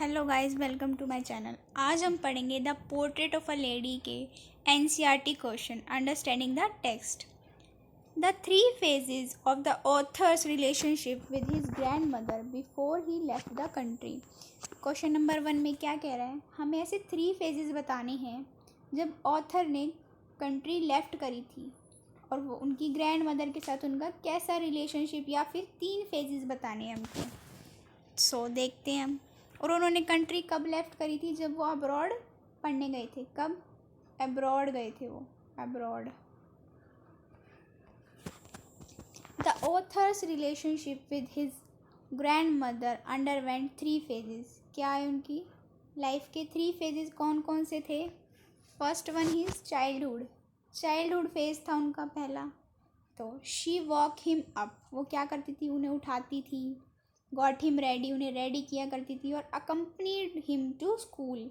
Hello guys, welcome to my channel. आज हम पढ़ेंगे the portrait of a lady के NCERT question understanding the text. The three phases of the author's relationship with his grandmother before he left the country. Question number 1 में क्या कह रहा है, हमें ऐसे 3 फेजेस बताने हैं जब ऑथर ने कंट्री लेफ्ट करी थी और वो उनकी ग्रैंड मदर के साथ उनका कैसा रिलेशनशिप, या फिर 3 फेजेस बताने हैं हमको। देखते हैं हम। और उन्होंने कंट्री कब लेफ्ट करी थी, जब वो अब्रॉड पढ़ने गए थे। कब अब्रॉड गए थे वो, abroad. The author's relationship with his grand mother underwent 3 phases. क्या है उनकी लाइफ के 3 फेजेस, कौन कौन से थे। First one his childhood. Childhood phase था उनका पहला। तो शी वॉक हिम अप, वो क्या करती थी, उन्हें उठाती थी। गॉट हिम रेडी, उन्हें रेडी किया करती थी। और अकम्पनीड हिम टू स्कूल,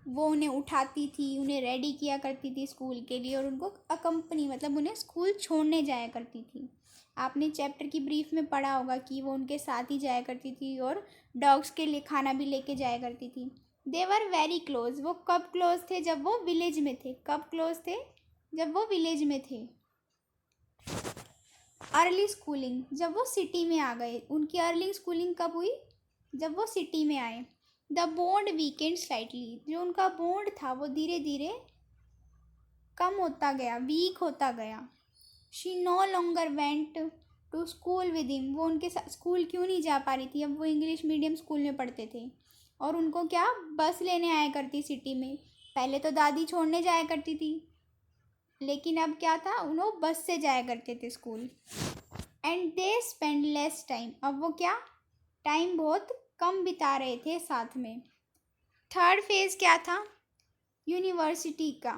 वो उन्हें उठाती थी, उन्हें रेडी किया करती थी स्कूल के लिए। और उनको अकम्पनी मतलब उन्हें स्कूल छोड़ने जाया करती थी। आपने चैप्टर की ब्रीफ में पढ़ा होगा कि वो उनके साथ ही जाया करती थी और डॉग्स के लिए खाना भी लेके जाया करती थी। दे वर वेरी क्लोज, वो कब क्लोज थे, जब वो विलेज में थे। कब क्लोज थे, जब वो विलेज में थे। अर्ली स्कूलिंग, जब वो सिटी में आ गए। उनकी अर्ली स्कूलिंग कब हुई, जब वो सिटी में आए। द बॉन्ड वीकेंड स्लाइटली, जो उनका बॉन्ड था वो धीरे धीरे कम होता गया, वीक होता गया। She no longer went to school with him, वो उनके साथ स्कूल क्यों नहीं जा पा रही थी। अब वो इंग्लिश मीडियम स्कूल में पढ़ते थे और उनको क्या बस लेने आया करती सिटी में। पहले तो दादी छोड़ने जाया करती थी, लेकिन अब क्या था, उन्होंने बस से जाया करते थे school. And they spend less time, अब वो क्या टाइम बहुत कम बिता रहे थे साथ में। थर्ड फेज क्या था, यूनिवर्सिटी का।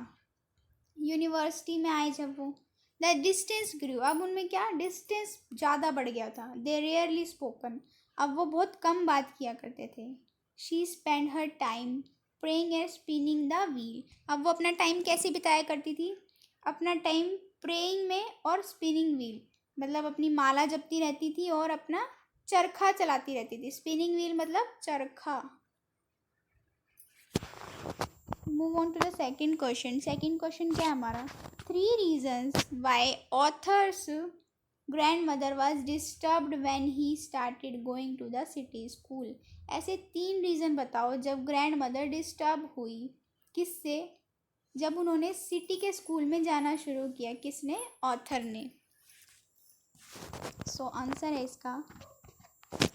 यूनिवर्सिटी में आए जब वो, द डिस्टेंस ग्रू, अब उनमें क्या डिस्टेंस ज़्यादा बढ़ गया था। दे रेयरली स्पोकन, अब वो बहुत कम बात किया करते थे। She spend her time praying and spinning the wheel, अब वो अपना टाइम कैसे बिताया करती थी, अपना टाइम प्रेइंग में और स्पिनिंग व्हील, मतलब अपनी माला जपती रहती थी और अपना चरखा चलाती रहती थी। स्पिनिंग व्हील मतलब चरखा। Move on to the second question. Second question क्या है हमारा, 3 reasons why author's grand mother was disturbed when he started going to the city school. ऐसे 3 रीज़न बताओ जब ग्रैंड मदर डिस्टर्ब हुई, किससे, जब उन्होंने सिटी के स्कूल में जाना शुरू किया। किसने, ऑथर ने। सो आंसर है इसका,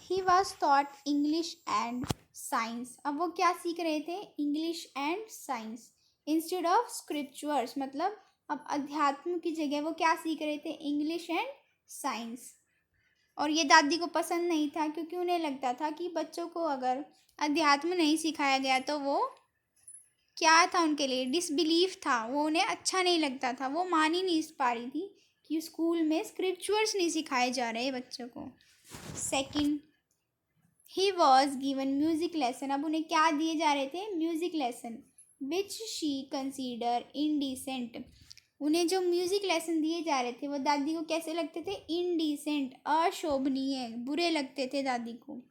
he was taught English and science. अब वो क्या सीख रहे थे, English and science instead of scriptures, मतलब अब अध्यात्म की जगह वो क्या सीख रहे थे, इंग्लिश एंड साइंस। और ये दादी को पसंद नहीं था, क्योंकि उन्हें लगता था कि बच्चों को अगर अध्यात्म नहीं सिखाया गया तो वो क्या था, उनके लिए डिसबिलीफ था, वो उन्हें अच्छा नहीं लगता था। वो मान ही नहीं पा रही थी कि स्कूल में स्क्रिप्चुअर्स नहीं सिखाए जा रहे बच्चों को। Second, he was given music lesson, अब उन्हें क्या दिए जा रहे थे, music lesson, which she consider indecent. उन्हें जो म्यूजिक लेसन दिए जा रहे थे वो दादी को कैसे लगते थे, इनडिसेंट, अशोभनीय, बुरे लगते थे दादी को।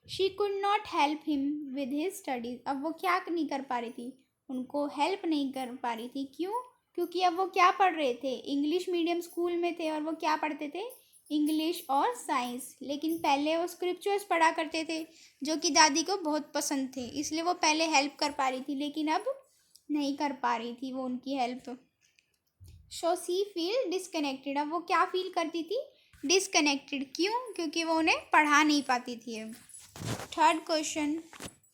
She could not help him with his studies, अब वो क्या नहीं कर पा रही थी, उनको हेल्प नहीं कर पा रही थी। क्यों, क्योंकि अब वो क्या पढ़ रहे थे, इंग्लिश मीडियम स्कूल में थे और वो क्या पढ़ते थे, इंग्लिश और साइंस। लेकिन पहले वो स्क्रिप्चर्स पढ़ा करते थे जो कि दादी को बहुत पसंद थे, इसलिए वो पहले हेल्प कर पा रही थी, लेकिन अब नहीं कर पा रही थी वो उनकी हेल्प। सो सी फील डिसकनेक्टेड, अब वो क्या फील करती थी, डिसकनेक्टेड। क्यों, क्योंकि वो उन्हें पढ़ा नहीं पाती थी अब। Third question,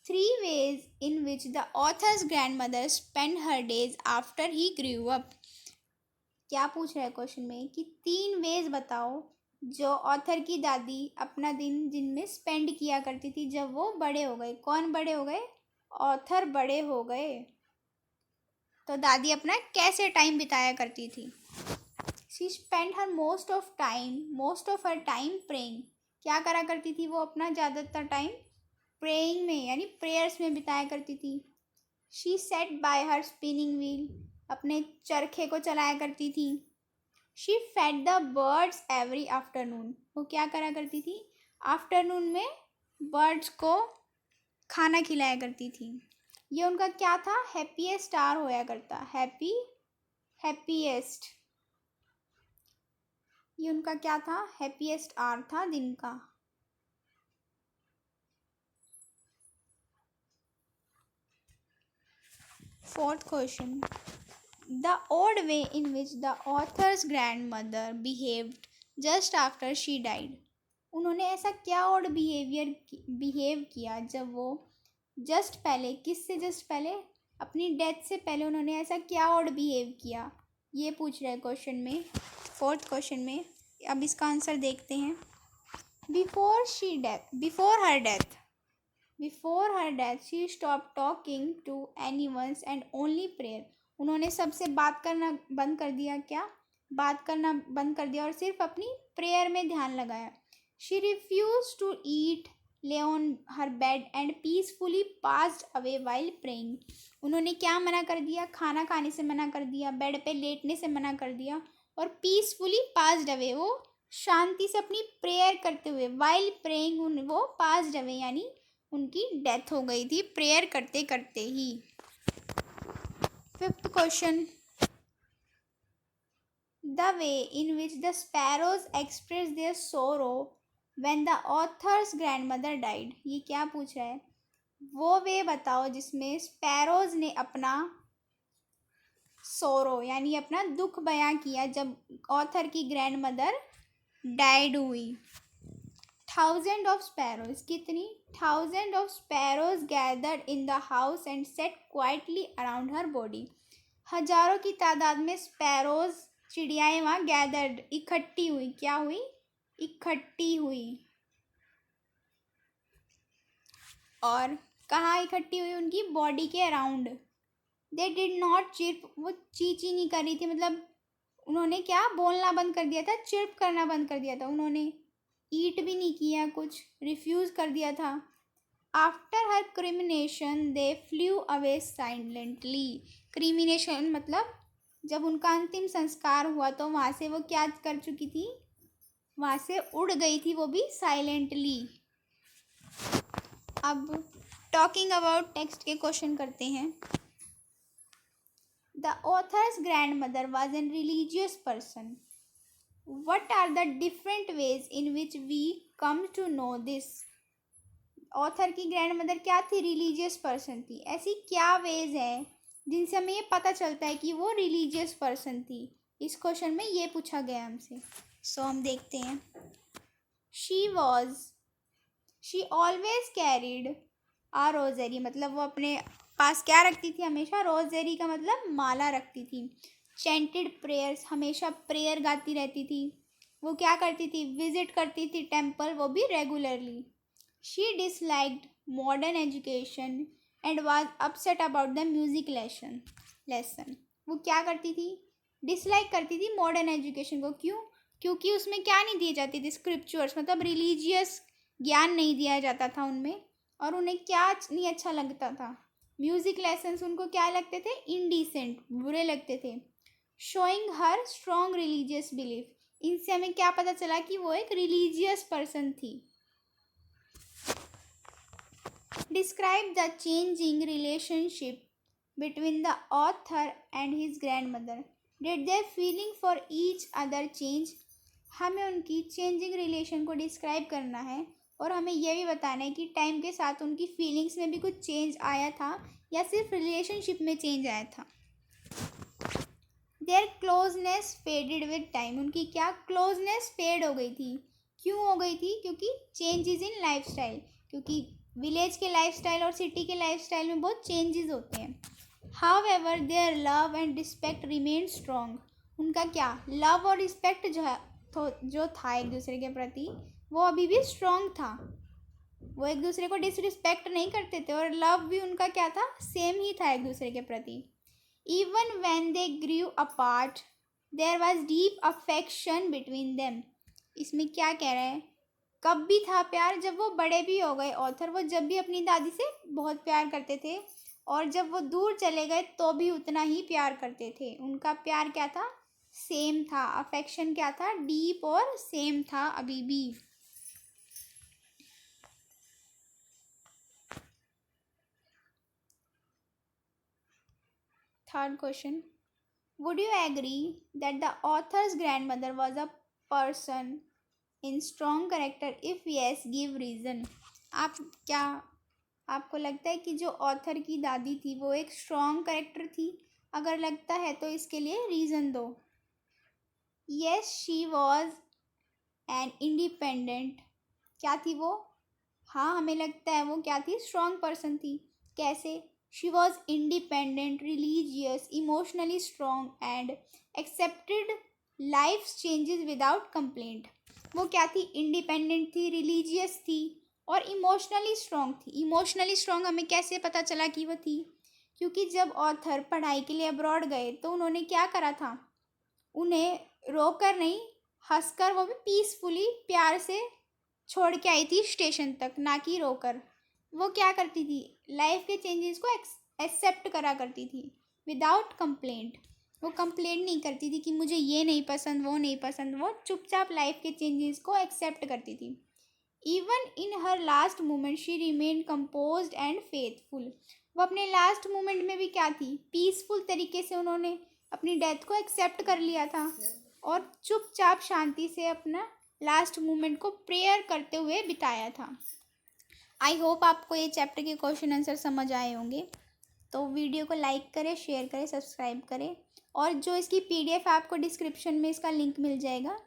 3 ways in which the author's grandmother spent her days after he grew up। क्या पूछ रहा है क्वेश्चन में कि 3 वेज बताओ जो ऑथर की दादी अपना दिन जिनमें स्पेंड किया करती थी जब वो बड़े हो गए। कौन बड़े हो गए, ऑथर बड़े हो गए, तो दादी अपना कैसे टाइम बिताया करती थी। She spend her most of her time praying, क्या करा करती थी वो अपना ज़्यादातर टाइम प्रेइंग में यानी प्रेयर्स में बिताया करती थी। She said bye her spinning wheel, अपने चरखे को चलाया करती थी। She fed the birds every afternoon, वो क्या करा करती थी, आफ्टरनून में बर्ड्स को खाना खिलाया करती थी। ये उनका क्या था, हैप्पीएस्ट आवर होया करता, हैप्पीएस्ट, ये उनका क्या था, हैप्पीएस्ट आवर था दिन का। Fourth question, the odd way in which the author's grandmother behaved just after she died. उन्होंने ऐसा क्या odd बिहेव किया जब वो जस्ट पहले, किससे जस्ट पहले, अपनी डेथ से पहले उन्होंने ऐसा क्या odd बिहेव किया, ये पूछ रहे हैं क्वेश्चन में, फोर्थ क्वेश्चन में। अब इसका आंसर देखते हैं। Before her death, she stopped talking to anyone and only prayer. उन्होंने सबसे बात करना बंद कर दिया, क्या बात करना बंद कर दिया और सिर्फ अपनी प्रेयर में ध्यान लगाया। She refused to eat, lay on her bed and peacefully passed away while praying. उन्होंने क्या मना कर दिया, खाना खाने से मना कर दिया, बेड पे लेटने से मना कर दिया और पीसफुली पास्ड अवे, वो शांति से अपनी प्रेयर करते हुए, वाइल प्रेइंग वो पास्ड अवे यानी उनकी डेथ हो गई थी प्रेयर करते करते ही। Fifth question, the way in which the sparrows express their sorrow when the author's grandmother died, ये क्या पूछ रहा है, वो वे बताओ जिसमें स्पैरोज ने अपना सोरो यानी अपना दुख बयां किया जब ऑथर की ग्रैंडमदर डाइड हुई। थाउजेंड ऑफ स्पैरोज, कितनी, thousand of sparrows gathered in the house and set quietly around her body, हजारों की तादाद में स्पैरोज चिड़ियाएं वहाँ गैदर्ड इकट्ठी हुई, क्या हुई, इकट्ठी हुई, और कहाँ इकट्ठी हुई, उनकी बॉडी के around. They did not chirp, वो ची नहीं कर रही थी, मतलब उन्होंने क्या बोलना बंद कर दिया था, चिर्प करना बंद कर दिया था, उन्होंने ईट भी नहीं किया, कुछ रिफ्यूज कर दिया था। After her cremation they flew away silently, cremation मतलब जब उनका अंतिम संस्कार हुआ तो वहाँ से वो क्या कर चुकी थी, वहाँ से उड़ गई थी, वो भी साइलेंटली। अब टॉकिंग अबाउट टेक्स्ट के क्वेश्चन करते हैं। The author's grandmother was an religious person, what are the different ways in which we come to know this? Author की ग्रैंडमदर क्या थी, रिलीजियस पर्सन थी, ऐसी क्या वेज है जिनसे हमें ये पता चलता है कि वो रिलीजियस पर्सन थी, इस क्वेश्चन में ये पूछा गया हमसे। सो हम देखते हैं। She always carried a rosary, मतलब वो अपने पास क्या रखती थी, हमेशा, रोजरी का मतलब माला रखती थी। चैंटेड प्रेयर्स, हमेशा प्रेयर गाती रहती थी। वो क्या करती थी, विजिट करती थी टेम्पल, वो भी regularly. She disliked modern education and was upset about the music lesson. वो क्या करती थी, डिसलाइक करती थी मॉडर्न एजुकेशन को, क्यों, क्योंकि उसमें क्या नहीं दिए जाती थी, स्क्रिप्चर्स, मतलब रिलीजियस ज्ञान नहीं दिया जाता था उनमें, और उन्हें क्या नहीं अच्छा लगता था, म्यूजिक लेसन्स उनको क्या लगते थे, इनडिसेंट, बुरे लगते थे। Showing her strong religious belief, इनसे हमें क्या पता चला कि वो एक रिलीजियस पर्सन थी। Describe the changing relationship between the author and his grandmother, did their feeling for each other change, हमें उनकी चेंजिंग रिलेशन को डिस्क्राइब करना है और हमें यह भी बताना है कि टाइम के साथ उनकी फीलिंग्स में भी कुछ चेंज आया था या सिर्फ रिलेशनशिप में चेंज आया था। Their closeness faded with time, उनकी क्या क्लोजनेस फेड हो गई थी, क्यों हो गई थी, क्योंकि चेंजेस इन लाइफस्टाइल, क्योंकि विलेज के लाइफस्टाइल और सिटी के लाइफस्टाइल में बहुत चेंजेस होते हैं। However their love and respect remain strong, उनका क्या लव और रिस्पेक्ट जो था एक दूसरे के प्रति वो अभी भी स्ट्रॉन्ग था, वो एक दूसरे को डिसरिस्पेक्ट नहीं करते थे और लव भी उनका क्या था, सेम ही था एक दूसरे के प्रति। Even when they grew apart there was deep affection between them, इसमें क्या कह रहा है, कब भी था प्यार, जब वो बड़े भी हो गए ऑथर, वो जब भी अपनी दादी से बहुत प्यार करते थे और जब वो दूर चले गए तो भी उतना ही प्यार करते थे, उनका प्यार क्या था, सेम था, अफेक्शन क्या था, डीप और सेम था अभी भी। Third question, would you agree that the author's grandmother was a person in strong character? If yes give reason. आप क्या आपको लगता है कि जो ऑथर की दादी थी वो एक स्ट्रॉन्ग करेक्टर थी? अगर लगता है तो इसके लिए रीज़न दो। Yes she was an independent. क्या थी वो? हाँ, हमें लगता है वो क्या थी? स्ट्रॉन्ग पर्सन थी। कैसे? She was independent, religious, emotionally strong and accepted life changes without complaint. वो क्या थी? इंडिपेंडेंट थी, रिलीजियस थी और इमोशनली स्ट्रॉन्ग थी। इमोशनली स्ट्रॉन्ग हमें कैसे पता चला कि वो थी? क्योंकि जब ऑथर पढ़ाई के लिए अब्रॉड गए तो उन्होंने क्या करा था? उन्हें रोकर नहीं, हंसकर, वो भी पीसफुली, प्यार से छोड़ के आई थी स्टेशन तक, ना कि रोकर। वो क्या करती थी? लाइफ के चेंजेस को एक्सेप्ट करा करती थी विदाउट कंप्लेंट। वो कंप्लेंट नहीं करती थी कि मुझे ये नहीं पसंद, वो नहीं पसंद। वो चुपचाप लाइफ के चेंजेस को एक्सेप्ट करती थी। Even in her last moment she remain composed and faithful. वो अपने लास्ट मोमेंट में भी क्या थी? पीसफुल तरीके से उन्होंने अपनी डेथ को एक्सेप्ट कर लिया था और चुपचाप शांति से अपना लास्ट मोमेंट को प्रेयर करते हुए बिताया था। आई होप आपको ये चैप्टर के क्वेश्चन आंसर समझ आए होंगे। तो वीडियो को लाइक करें, शेयर करें, सब्सक्राइब करें और जो इसकी PDF है आपको डिस्क्रिप्शन में इसका लिंक मिल जाएगा,